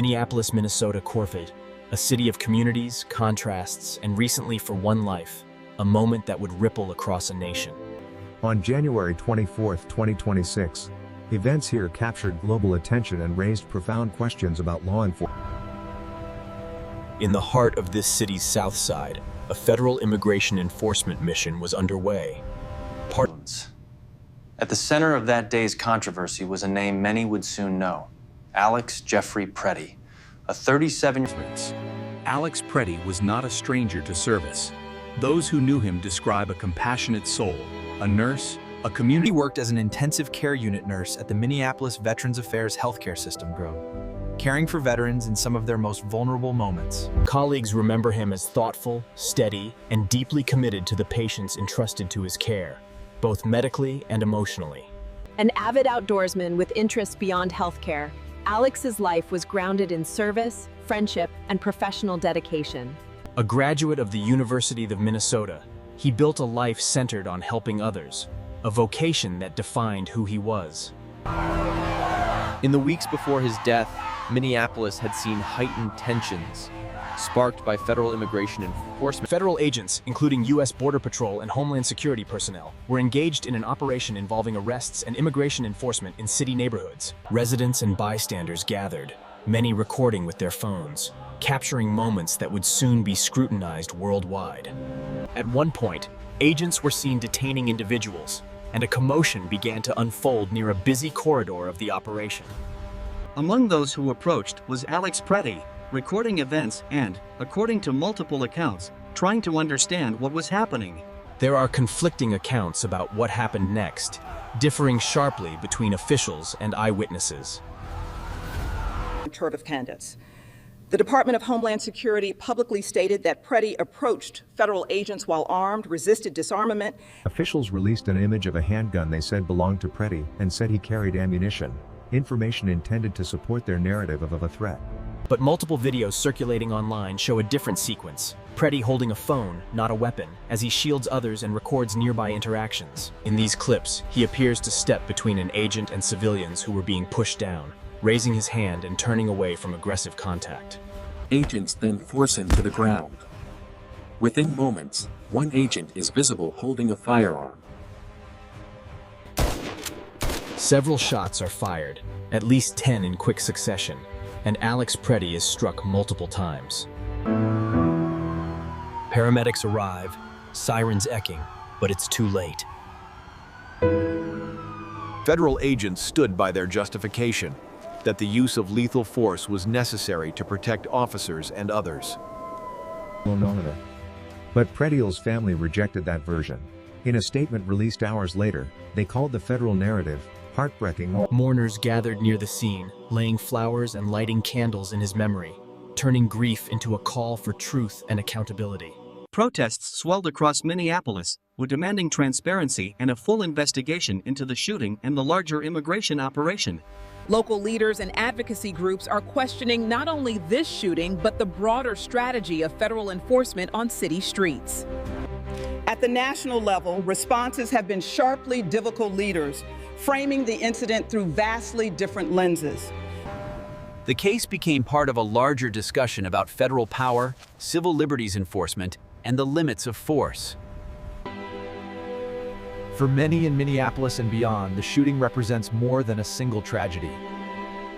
Minneapolis, Minnesota, Corford, a city of communities, contrasts, and recently for one life, a moment that would ripple across a nation. On January 24, 2026, events here captured global attention and raised profound questions about law enforcement. In the heart of this city's south side, a federal immigration enforcement mission was underway. At the center of that day's controversy was a name many would soon know, Alex Jeffrey Pretti, a 37-year-old. Alex Pretti was not a stranger to service. Those who knew him describe a compassionate soul, a nurse, a community. He worked as an intensive care unit nurse at the Minneapolis Veterans Affairs healthcare system caring for veterans in some of their most vulnerable moments. Colleagues remember him as thoughtful, steady, and deeply committed to the patients entrusted to his care, both medically and emotionally. An avid outdoorsman with interests beyond healthcare, Alex's life was grounded in service, friendship, and professional dedication. A graduate of the University of Minnesota, he built a life centered on helping others, a vocation that defined who he was. In the weeks before his death, Minneapolis had seen heightened tensions, sparked by federal immigration enforcement. Federal agents, including U.S. Border Patrol and Homeland Security personnel, were engaged in an operation involving arrests and immigration enforcement in city neighborhoods. Residents and bystanders gathered, many recording with their phones, capturing moments that would soon be scrutinized worldwide. At one point, agents were seen detaining individuals, and a commotion began to unfold near a busy corridor of the operation. Among those who approached was Alex Pretti, recording events and, according to multiple accounts, trying to understand what was happening. There are conflicting accounts about what happened next, differing sharply between officials and eyewitnesses. Of candidates. The Department of Homeland Security publicly stated that Pretti approached federal agents while armed, resisted disarmament. Officials released an image of a handgun they said belonged to Pretti and said he carried ammunition, information intended to support their narrative of a threat. But multiple videos circulating online show a different sequence. Pretti holding a phone, not a weapon, as he shields others and records nearby interactions. In these clips, he appears to step between an agent and civilians who were being pushed down, raising his hand and turning away from aggressive contact. Agents then force him to the ground. Within moments, one agent is visible holding a firearm. Several shots are fired, at least 10 in quick succession, and Alex Pretti is struck multiple times. Paramedics arrive, sirens echoing, but it's too late. Federal agents stood by their justification, that the use of lethal force was necessary to protect officers and others. But Pretti's family rejected that version. In a statement released hours later, they called the federal narrative heartbreaking. Mourners gathered near the scene, laying flowers and lighting candles in his memory, turning grief into a call for truth and accountability. Protests swelled across Minneapolis, demanding transparency and a full investigation into the shooting and the larger immigration operation. Local leaders and advocacy groups are questioning not only this shooting, but the broader strategy of federal enforcement on city streets. At the national level, responses have been sharply difficult leaders, framing the incident through vastly different lenses. The case became part of a larger discussion about federal power, civil liberties enforcement, and the limits of force. For many in Minneapolis and beyond, the shooting represents more than a single tragedy.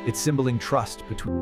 It's symboling trust between